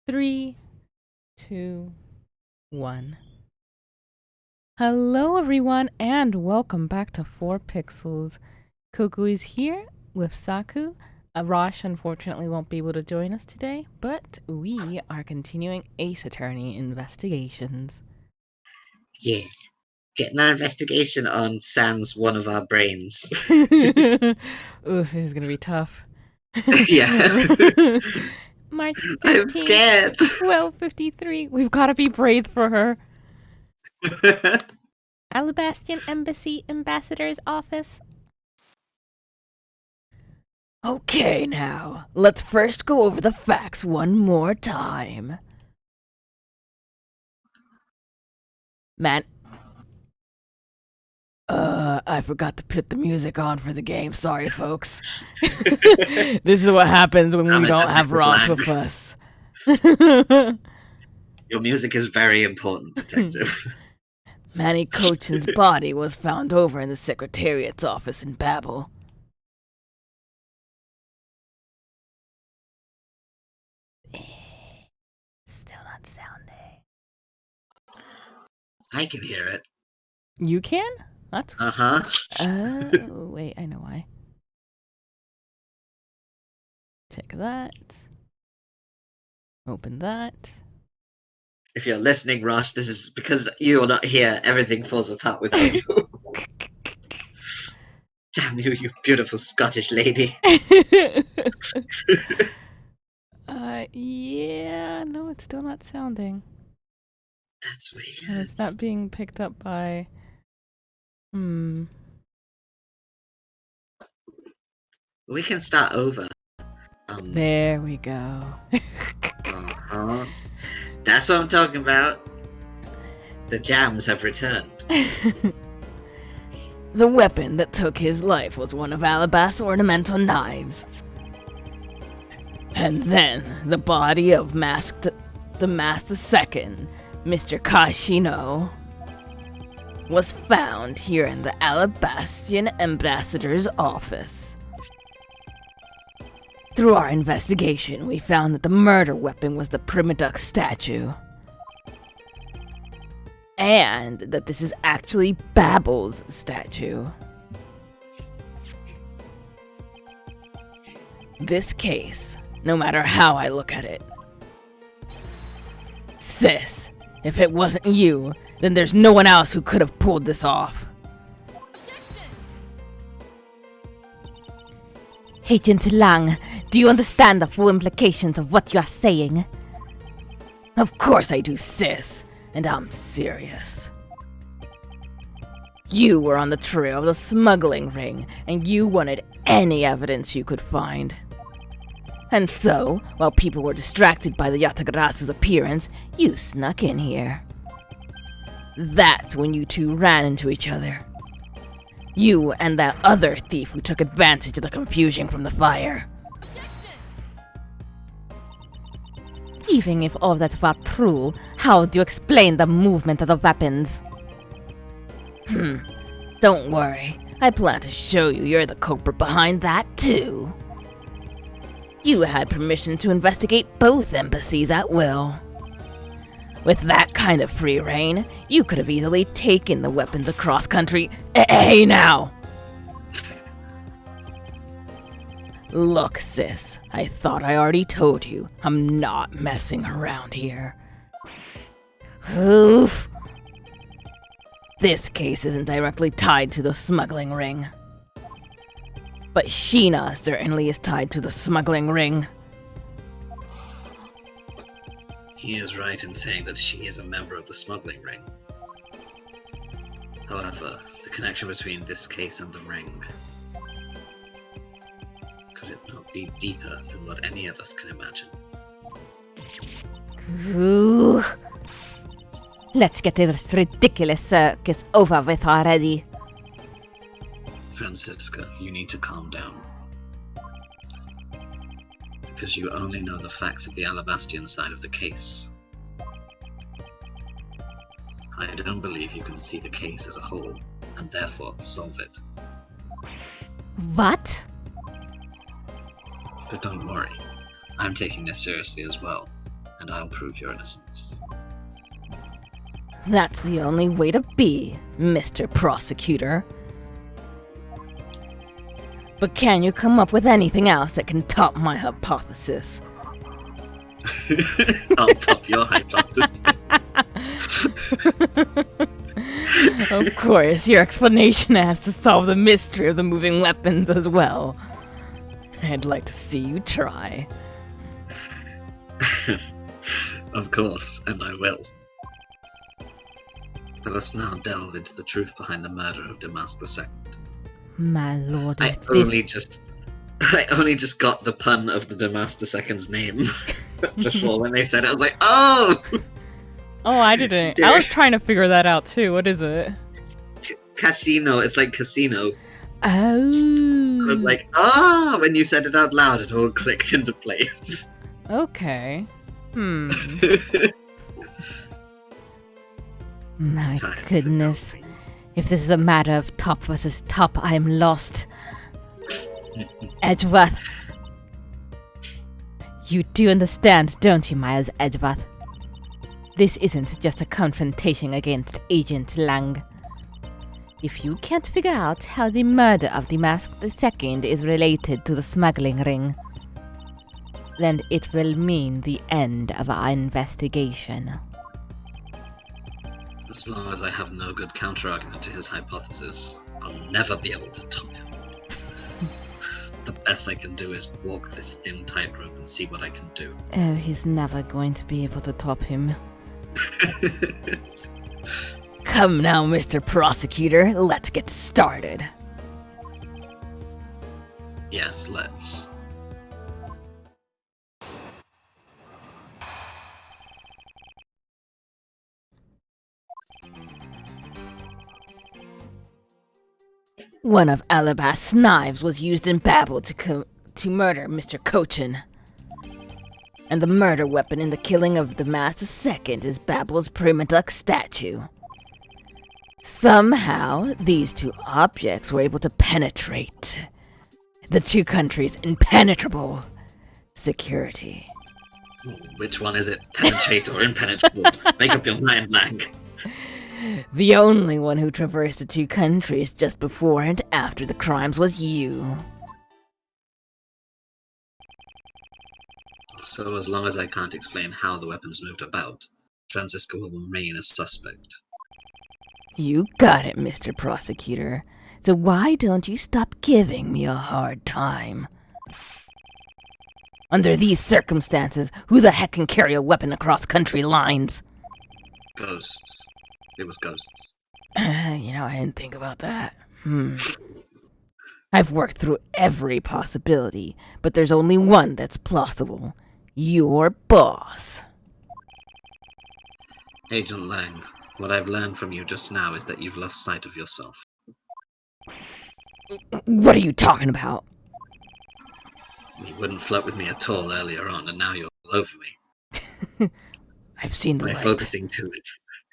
3, 2, 1. Hello everyone and welcome back to 4 Pixels. Koku is here with Saku. Rosh unfortunately won't be able to join us today, but we are continuing Ace Attorney investigations. Yeah. Getting our investigation on sans one of our brains. Oof, this is gonna be tough. Yeah. March I'm 15th, scared. 12:53. We've gotta be brave for her. Alabastian Embassy Ambassador's Office. Okay, now, let's first go over the facts one more time. Man. I forgot to put the music on for the game. Sorry, folks. This is what happens when we don't have Ross with us. Your music is very important, detective. Manny Cochin's body was found over in the Secretariat's office in Babel. Still not sounding. I can hear it. You can? That's... Uh-huh. Wait, I know why. Check that. Open that. If you're listening, Rosh, this is because you're not here. Everything falls apart without you. Damn you, you beautiful Scottish lady. Yeah, no, it's still not sounding. That's weird. And it's not being picked up by... We can start over. There we go. Uh-huh. That's what I'm talking about. The jams have returned. The weapon that took his life was one of Alabast's ornamental knives. And then the body of the masked second, Mr. Kashino, was found here in the Alabastian Ambassador's office. Through our investigation, we found that the murder weapon was the Primaduck statue. And that this is actually Babel's statue. This case, no matter how I look at it. Sis, if it wasn't you, then there's no one else who could have pulled this off. Agent Lang, do you understand the full implications of what you are saying? Of course I do, sis. And I'm serious. You were on the trail of the smuggling ring, and you wanted any evidence you could find. And so, while people were distracted by the Yatagarasu's appearance, you snuck in here. That's when you two ran into each other. You and that other thief who took advantage of the confusion from the fire. Even if all that were true, how do you explain the movement of the weapons? Don't worry. I plan to show you you're the culprit behind that, too. You had permission to investigate both embassies at will. With that kind of free reign, you could have easily taken the weapons across country. Hey now! Look, sis, I thought I already told you. I'm not messing around here. Oof. This case isn't directly tied to the smuggling ring. But Sheena certainly is tied to the smuggling ring. He is right in saying that she is a member of the smuggling ring. However, the connection between this case and the ring... could it not be deeper than what any of us can imagine? Ooh. Let's get this ridiculous circus over with already. Franziska, you need to calm down. Because you only know the facts of the Alabastian side of the case. I don't believe you can see the case as a whole, and therefore solve it. What? But don't worry, I'm taking this seriously as well. and I'll prove your innocence. That's the only way to be, Mr. Prosecutor. But can you come up with anything else that can top my hypothesis? I'll top your hypothesis. Of course, your explanation has to solve the mystery of the moving weapons as well. I'd like to see you try. Of course, and I will. Let us now delve into the truth behind the murder of Damas II. My lord, I only just got the pun of the Damas II's name before when they said it. I was like, oh! Oh, I didn't. I was trying to figure that out too. What is it? Casino. It's like casino. Oh. I was like, ah! When you said it out loud, it all clicked into place. Okay. My goodness. If this is a matter of top versus top, I am lost. Edgeworth. You do understand, don't you, Miles Edgeworth? This isn't just a confrontation against Agent Lang. If you can't figure out how the murder of Damas II is related to the smuggling ring, then it will mean the end of our investigation. As long as I have no good counter-argument to his hypothesis, I'll never be able to top him. The best I can do is walk this thin tightrope and see what I can do. Oh, he's never going to be able to top him. Come now, Mr. Prosecutor, let's get started. Yes, let's. One of Alabast's knives was used in Babel to murder Mr. Cochin. And the murder weapon in the killing of Damas II is Babel's prima duck statue. Somehow, these two objects were able to penetrate the two countries' impenetrable security. Which one is it? Penetrate or impenetrable? Make up your mind, Lang. The only one who traversed the two countries just before and after the crimes was you. So as long as I can't explain how the weapons moved about, Franziska will remain a suspect. You got it, Mr. Prosecutor. So why don't you stop giving me a hard time? Under these circumstances, who the heck can carry a weapon across country lines? Ghosts. It was ghosts. I didn't think about that. I've worked through every possibility, but there's only one that's plausible. Your boss. Agent Lang, what I've learned from you just now is that you've lost sight of yourself. What are you talking about? You wouldn't flirt with me at all earlier on, and now you're all over me. I've seen the By light. focusing to it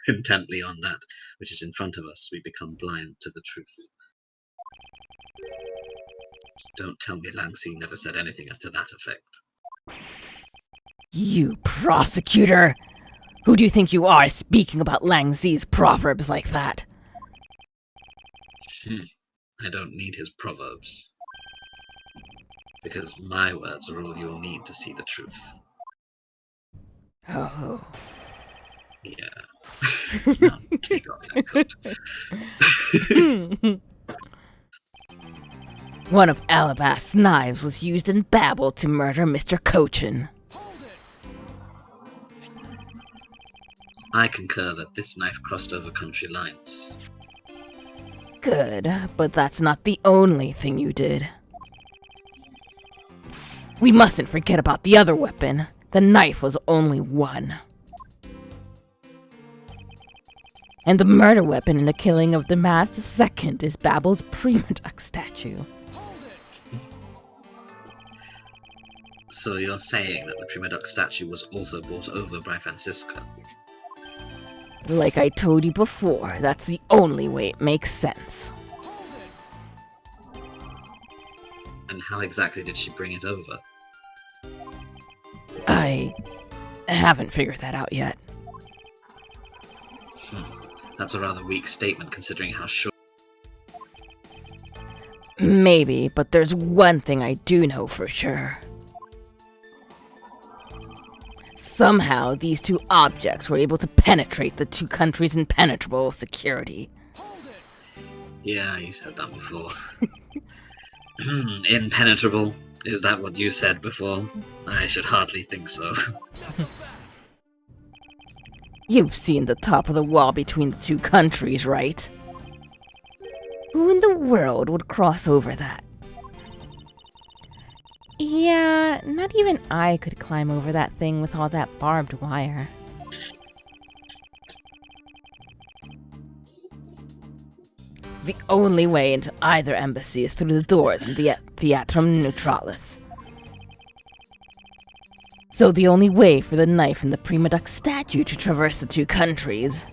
intently on that which is in front of us, we become blind to the truth. Don't tell me Langsi never said anything to that effect. You prosecutor! Who do you think you are speaking about Lang Zi's proverbs like that? I don't need his proverbs. Because my words are all you'll need to see the truth. Oh. Yeah. Now, take off that coat. One of Alabast's knives was used in Babel to murder Mr. Cochin. I concur that this knife crossed over country lines. Good, but that's not the only thing you did. We mustn't forget about the other weapon. The knife was only one. And the murder weapon in the killing of Damas II is Babel's prima duck statue. So you're saying that the prima duck statue was also brought over by Franziska? Like I told you before, that's the only way it makes sense. And how exactly did she bring it over? I haven't figured that out yet. That's a rather weak statement considering how short... Maybe, but there's one thing I do know for sure. Somehow, these two objects were able to penetrate the two countries' impenetrable security. Yeah, you said that before. Impenetrable? Is that what you said before? I should hardly think so. You've seen the top of the wall between the two countries, right? Who in the world would cross over that? Yeah, not even I could climb over that thing with all that barbed wire. The only way into either embassy is through the doors in the Theatrum Neutralis. So the only way for the knife and the Prima Duck statue to traverse the two countries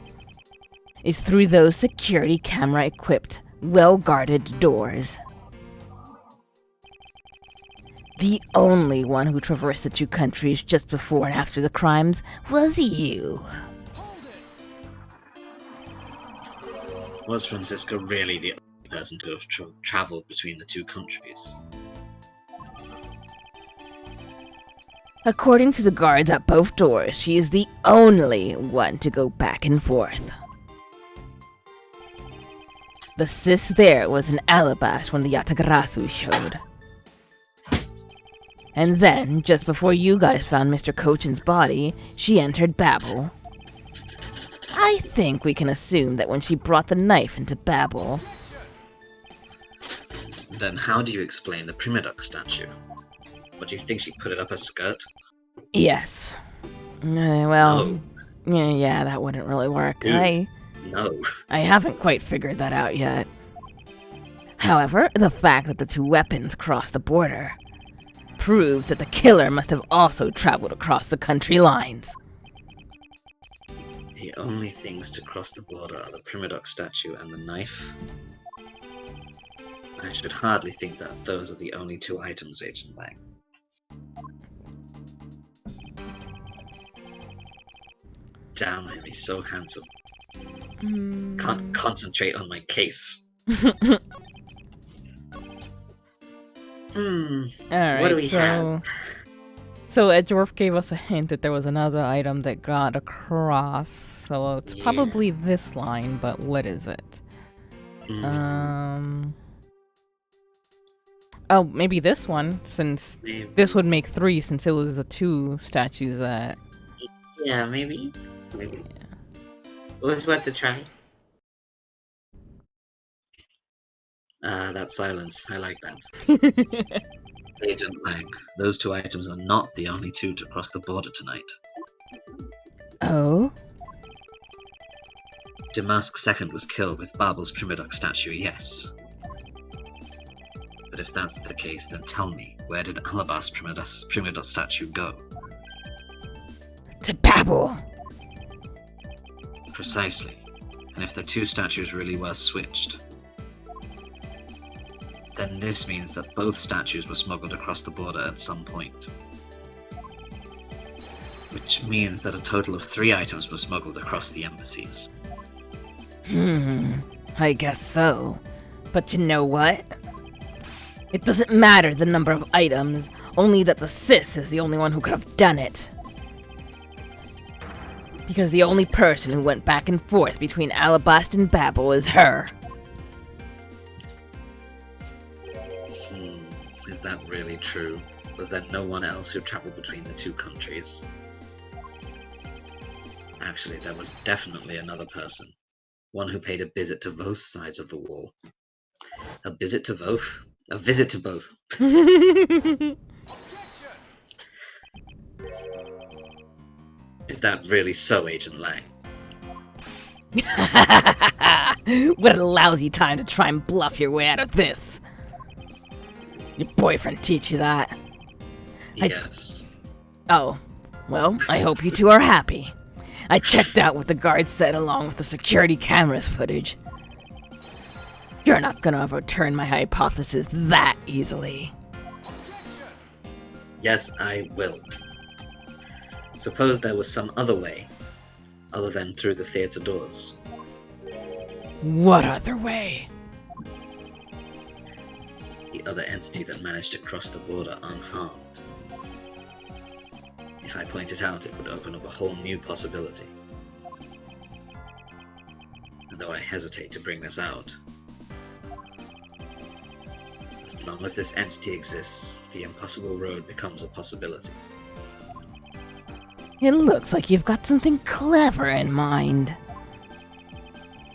is through those security camera-equipped, well-guarded doors. The only one who traversed the two countries just before and after the crimes was you. Was Franziska really the only person to have traveled between the two countries? According to the guards at both doors, she is the only one to go back and forth. The sis there was an alabast when the Yatagrasu showed. And then, just before you guys found Mr. Cochin's body, she entered Babel. I think we can assume that when she brought the knife into Babel... Then how do you explain the Prima Duck statue? What, do you think she put it up her skirt? Yes. No. Yeah, that wouldn't really work. Dude, no. I haven't quite figured that out yet. However, the fact that the two weapons crossed the border proves that the killer must have also traveled across the country lines. The only things to cross the border are the Prima Duck statue and the knife. I should hardly think that those are the only two items, Agent Lang. Damn, I'm so handsome. Can't concentrate on my case. Alright, what do we have? So Edgeworth gave us a hint that there was another item that got across, so it's probably this line, but what is it? Oh, maybe this one, since this would make 3, since it was the 2 statues that... Yeah, maybe. Yeah. It was worth a try. That silence. I like that. Agent Lang, those 2 items are not the only 2 to cross the border tonight. Oh? Damask II was killed with Babel's Prima Duck statue, yes. But if that's the case, then tell me, where did Alabast's Prima Duck statue go? To Babel! Precisely. And if the 2 statues really were switched, then this means that both statues were smuggled across the border at some point. Which means that a total of 3 items were smuggled across the embassies. I guess so. But you know what? It doesn't matter the number of items, only that the sis is the only one who could have done it. Because the only person who went back and forth between Alabast and Babel is her. Is that really true? Was there no one else who traveled between the 2 countries? Actually, there was definitely another person. One who paid a visit to both sides of the wall. A visit to both? A visit to both. Is that really so, Agent Lang? What a lousy time to try and bluff your way out of this. Your boyfriend teach you that? Yes. Oh, well, I hope you two are happy. I checked out what the guards said along with the security cameras footage. You're not gonna overturn my hypothesis that easily. Yes, I will. Suppose there was some other way, other than through the theatre doors. What other way? The other entity that managed to cross the border unharmed. If I point it out, it would open up a whole new possibility. And though I hesitate to bring this out, as long as this entity exists, the impossible road becomes a possibility. It looks like you've got something clever in mind.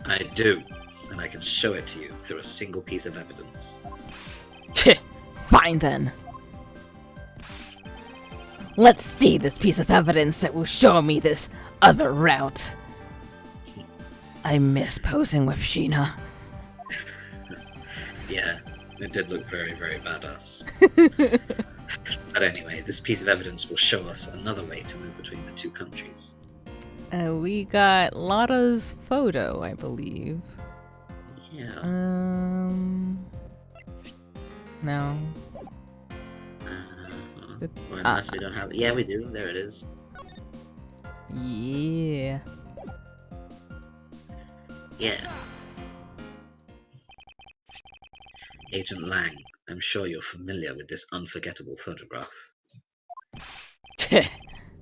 I do, and I can show it to you through a single piece of evidence. Fine then. Let's see this piece of evidence that will show me this other route. I miss posing with Sheena. Yeah, it did look very, very badass. But anyway, this piece of evidence will show us another way to move between the two countries. We got Lotta's photo, I believe. Yeah. No. Well, unless we don't have it. Yeah, we do. There it is. Yeah. Yeah. Agent Lang, I'm sure you're familiar with this unforgettable photograph.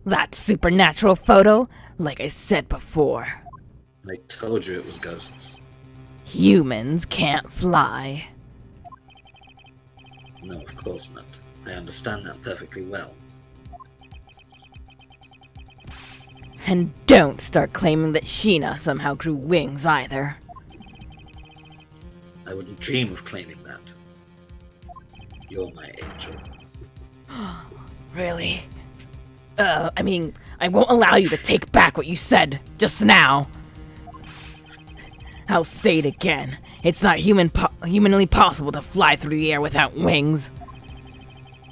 That supernatural photo? Like I said before. I told you it was ghosts. Humans can't fly. No, of course not. I understand that perfectly well. And don't start claiming that Sheena somehow grew wings either. I wouldn't dream of claiming that. You're my angel. Really? I won't allow you to take back what you said just now. I'll say it again. It's not humanly possible to fly through the air without wings.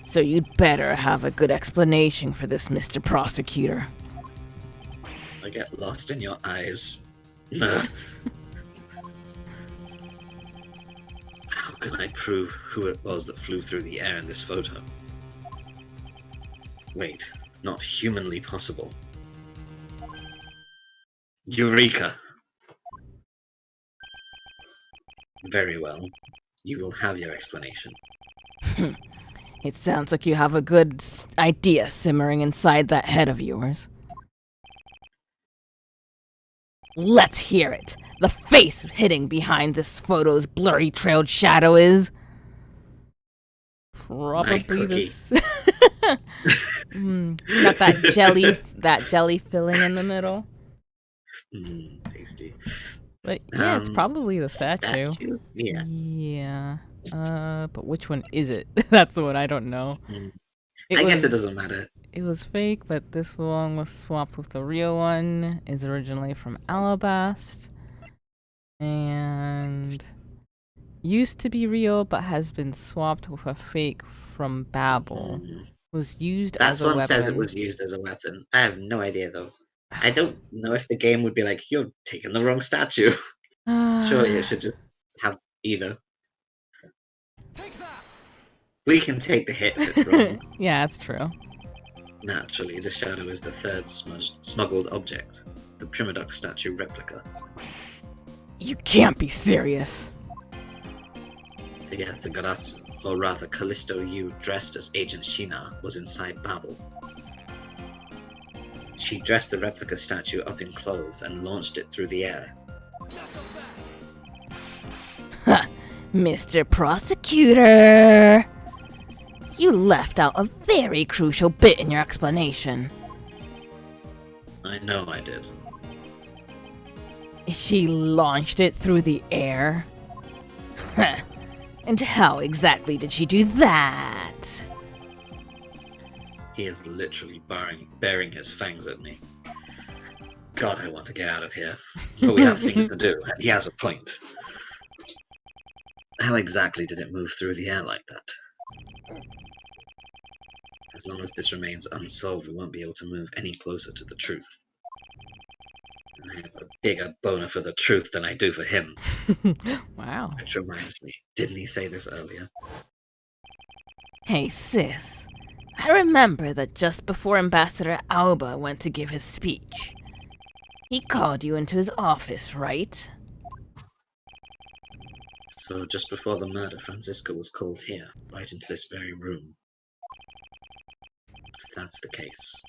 So you'd better have a good explanation for this, Mr. Prosecutor. I get lost in your eyes. How can I prove who it was that flew through the air in this photo? Wait, not humanly possible. Eureka! Very well. You will have your explanation. It sounds like you have a good idea simmering inside that head of yours. Let's hear it. The face hidden behind this photo's blurry trailed shadow is... probably this. Got that jelly filling in the middle. Tasty. But yeah, it's probably the statue. Yeah. Yeah. But which one is it? That's what I don't know. I guess it doesn't matter. It was fake, but this one was swapped with the real one. Is originally from Alabast. And used to be real, but has been swapped with a fake from Babel. Was used as a weapon. That one says it was used as a weapon. I have no idea, though. I don't know if the game would be like, you're taking the wrong statue. Surely it should just have either. We can take the hit if it's wrong. Yeah, that's true. Naturally, the shadow is the third smuggled object. The Primadox statue replica. You can't be serious. The Yathagarasu, or rather Callisto Yu dressed as Agent Sheena, was inside Babel. She dressed the replica statue up in clothes and launched it through the air. Mr. Prosecutor! You left out a very crucial bit in your explanation. I know I did. She launched it through the air? And how exactly did she do that? He is literally baring his fangs at me. God, I want to get out of here. But we have things to do, and he has a point. How exactly did it move through the air like that? As long as this remains unsolved, we won't be able to move any closer to the truth. And I have a bigger boner for the truth than I do for him. Wow. Which reminds me, didn't he say this earlier? Hey sis, I remember that just before Ambassador Alba went to give his speech, he called you into his office, right? So just before the murder, Franziska was called here, right into this very room. If that's the case,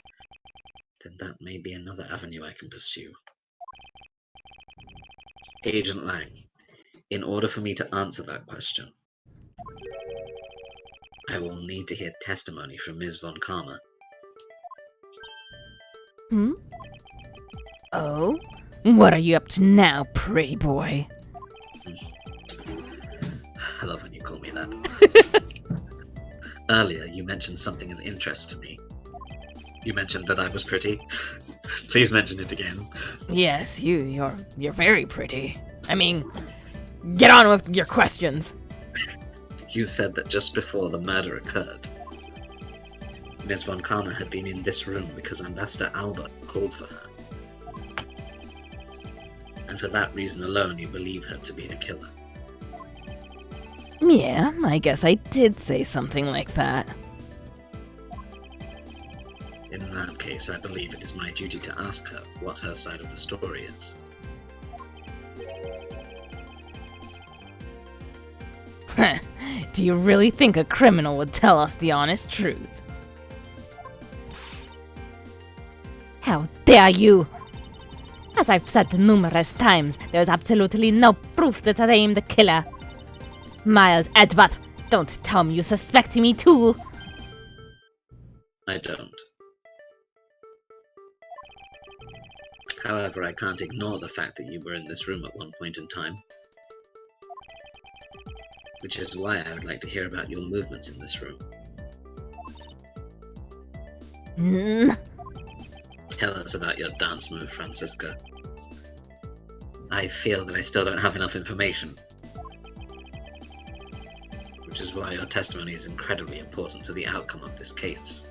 then that may be another avenue I can pursue. Agent Lang, in order for me to answer that question, I will need to hear testimony from Ms. von Karma. Oh? What are you up to now, pretty boy? I love when you call me that. Earlier, you mentioned something of interest to me. You mentioned that I was pretty. Please mention it again. Yes, you're very pretty. I mean, get on with your questions. You said that just before the murder occurred, Ms. von Karma had been in this room because Ambassador Albert called for her. And for that reason alone, you believe her to be the killer. Yeah, I guess I did say something like that. In that case, I believe it is my duty to ask her what her side of the story is. Do you really think a criminal would tell us the honest truth? How dare you! As I've said numerous times, there's absolutely no proof that I am the killer. Miles Edward, don't tell me you suspect me too! I don't. However, I can't ignore the fact that you were in this room at one point in time. Which is why I would like to hear about your movements in this room. Tell us about your dance move, Franziska. I feel that I still don't have enough information. Which is why your testimony is incredibly important to the outcome of this case.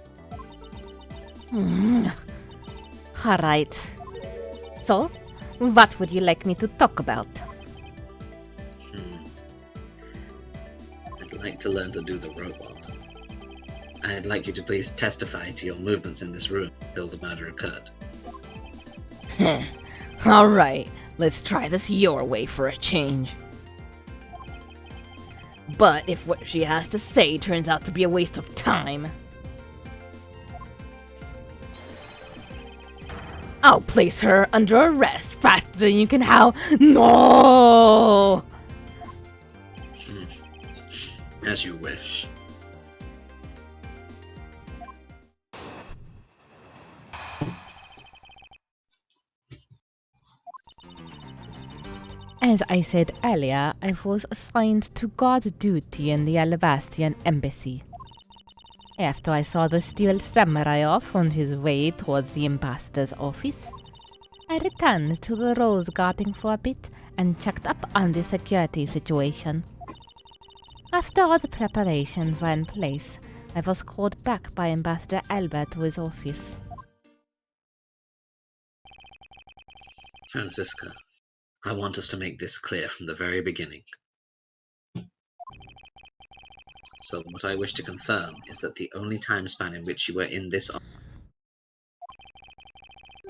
Alright. So, what would you like me to talk about? I'd like to learn to do the robot. I'd like you to please testify to your movements in this room until the murder occurred. Alright, let's try this your way for a change. But if what she has to say turns out to be a waste of time, I'll place her under arrest faster than you can howl. No! As you wish. As I said earlier, I was assigned to guard duty in the Alabastian embassy. After I saw the steel samurai off on his way towards the ambassador's office, I returned to the rose garden for a bit and checked up on the security situation. After all the preparations were in place, I was called back by Ambassador Albert to his office. Franziska, I want us to make this clear from the very beginning. So what I wish to confirm is that the only time span in which you were in this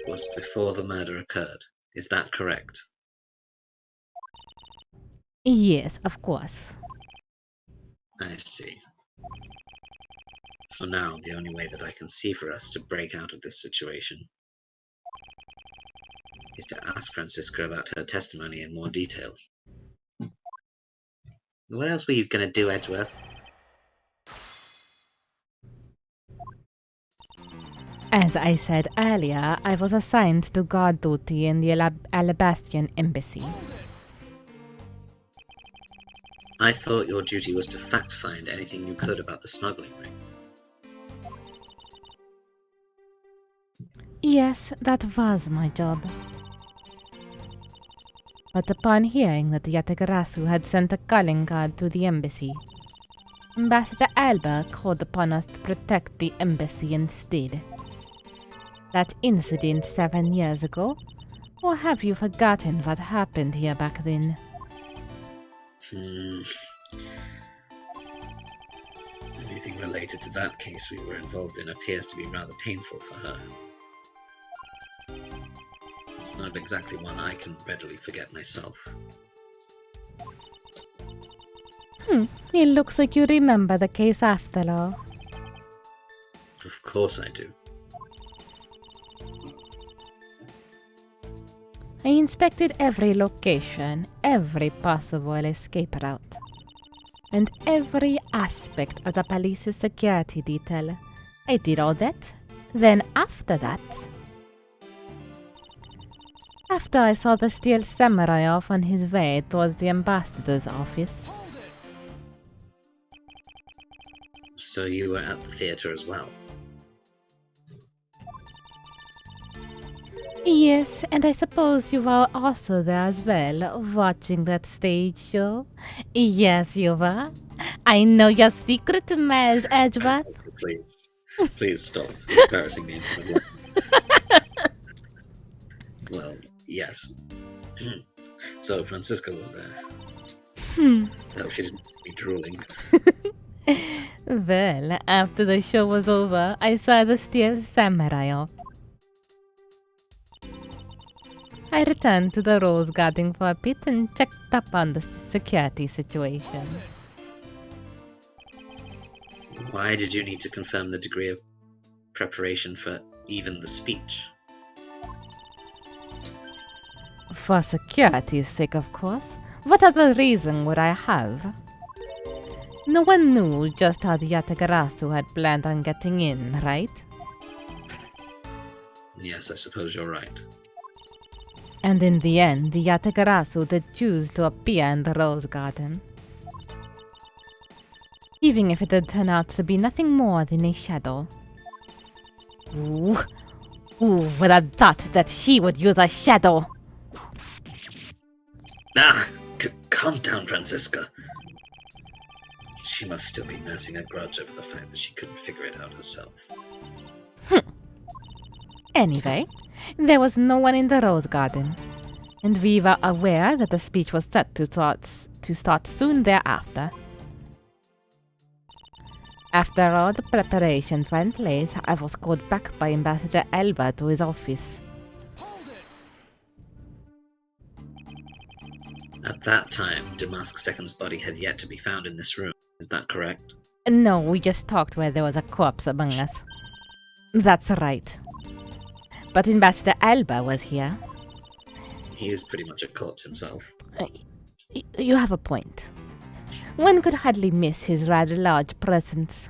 was before the murder occurred. Is that correct? Yes, of course. I see. For now, the only way that I can see for us to break out of this situation is to ask Franziska about her testimony in more detail. What else were you going to do, Edgeworth? As I said earlier, I was assigned to guard duty in the Alabastian embassy. I thought your duty was to fact-find anything you could about the smuggling ring. Yes, that was my job. But upon hearing that the Yatagarasu had sent a calling card to the embassy, Ambassador Alba called upon us to protect the embassy instead. That incident 7 years ago? Or have you forgotten what happened here back then? Let me anything related to that case we were involved in appears to be rather painful for her. It's not exactly one I can readily forget myself. It looks like you remember the case after all. Of course I do. I inspected every location, every possible escape route, and every aspect of the police's security detail. I did all that. Then after I saw the steel samurai off on his way towards the ambassador's office. So you were at the theatre as well? Yes, and I suppose you were also there as well, watching that stage show? Yes, you were. I know your secret, Miles Edgeworth. Please stop embarrassing me in front of Well, yes. So Franziska was there. No, she didn't see me drooling. Well, after the show was over, I saw the steel samurai off. I returned to the rose garden for a bit and checked up on the security situation. Why did you need to confirm the degree of preparation for even the speech? For security's sake, of course. What other reason would I have? No one knew just how the Yatagarasu had planned on getting in, right? Yes, I suppose you're right. And in the end, the Yatagarasu did choose to appear in the rose garden. Even if it did turn out to be nothing more than a shadow. Ooh, would have thought that he would use a shadow. Calm down, Franziska. She must still be nursing a grudge over the fact that she couldn't figure it out herself. Anyway, there was no one in the rose garden, and we were aware that the speech was set to start soon thereafter. After all the preparations were in place, I was called back by Ambassador Elba to his office. At that time, Damask II's body had yet to be found in this room. Is that correct? No, we just talked where there was a corpse among us. That's right. But Ambassador Elba was here. He is pretty much a corpse himself. You have a point. One could hardly miss his rather large presence.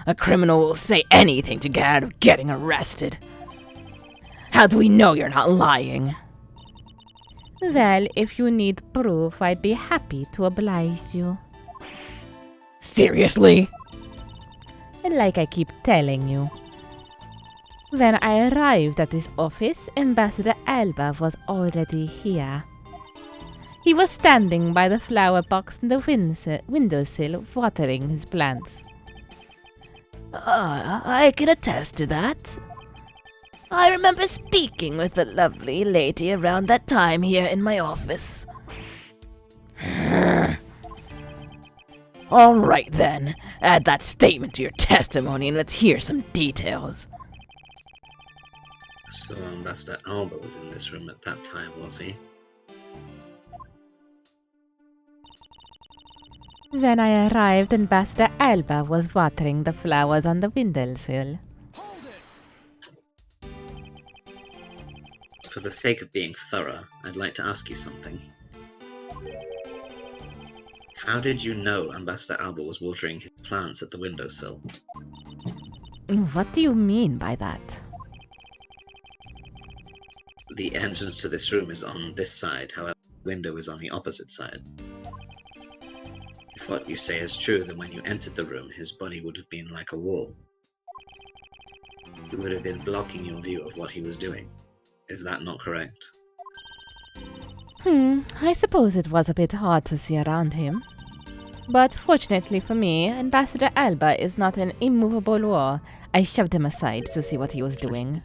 A criminal will say anything to get out of getting arrested. How do we know you're not lying? Well, if you need proof, I'd be happy to oblige you. Seriously? Like I keep telling you. When I arrived at his office, Ambassador Elba was already here. He was standing by the flower box in the windowsill, watering his plants. I can attest to that. I remember speaking with the lovely lady around that time here in my office. All right then, add that statement to your testimony and let's hear some details. So Ambassador Alba was in this room at that time, was he? When I arrived, Ambassador Elba was watering the flowers on the windowsill. For the sake of being thorough, I'd like to ask you something. How did you know Ambassador Alba was watering his plants at the windowsill? What do you mean by that? The entrance to this room is on this side, however, the window is on the opposite side. If what you say is true, then when you entered the room, his body would have been like a wall. He would have been blocking your view of what he was doing. Is that not correct? I suppose it was a bit hard to see around him. But fortunately for me, Ambassador Elba is not an immovable wall. I shoved him aside to see what he was doing.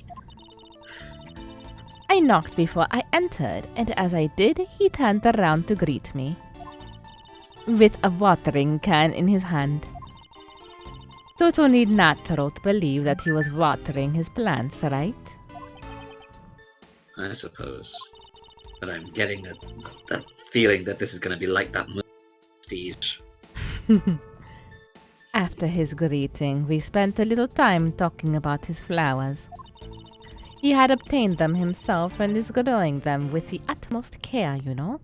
I knocked before I entered, and as I did, he turned around to greet me. with a watering can in his hand. So it's only natural to believe that he was watering his plants, right? I suppose. But I'm getting that feeling that this is going to be like that movie, Prestige. After his greeting, we spent a little time talking about his flowers. He had obtained them himself and is growing them with the utmost care, you know?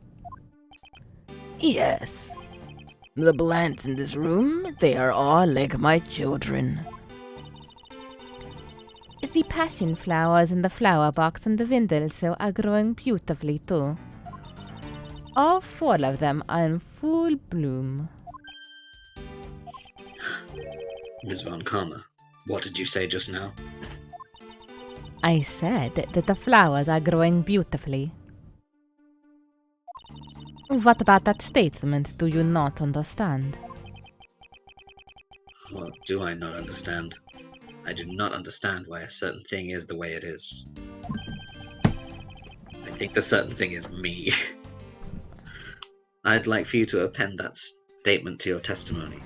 Yes. The plants in this room, they are all like my children. The passion flowers in the flower box and the windowsill are growing beautifully too. All 4 of them are in full bloom. Ms. Von Karma, what did you say just now? I said that the flowers are growing beautifully. What about that statement do you not understand? Or do I not understand? I do not understand why a certain thing is the way it is. I think the certain thing is me. I'd like for you to append that statement to your testimony.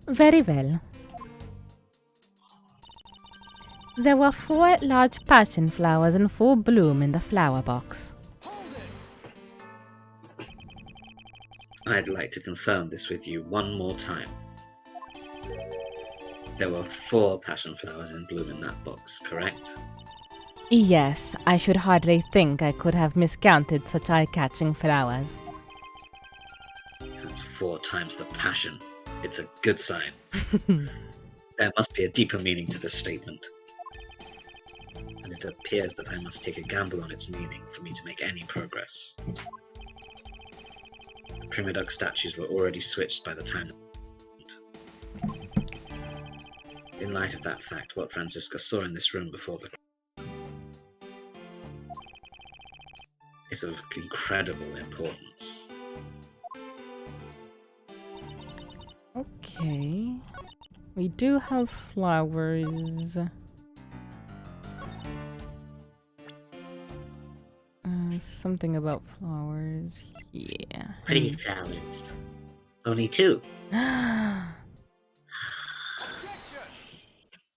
Very well. There were 4 large passion flowers in full bloom in the flower box. I'd like to confirm this with you one more time. There were 4 passion flowers in bloom in that box, correct? Yes, I should hardly think I could have miscounted such eye-catching flowers. That's 4 times the passion. It's a good sign. There must be a deeper meaning to this statement. And it appears that I must take a gamble on its meaning for me to make any progress. The Primaduck statues were already switched by the time. In light of that fact, what Franziska saw in this room before the is of incredible importance. Okay. We do have flowers. Something about flowers. Yeah. Pretty flowers. Only 2.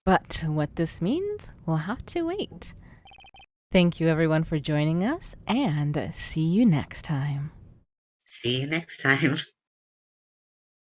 But what this means, we'll have to wait. Thank you everyone for joining us, and see you next time. See you next time.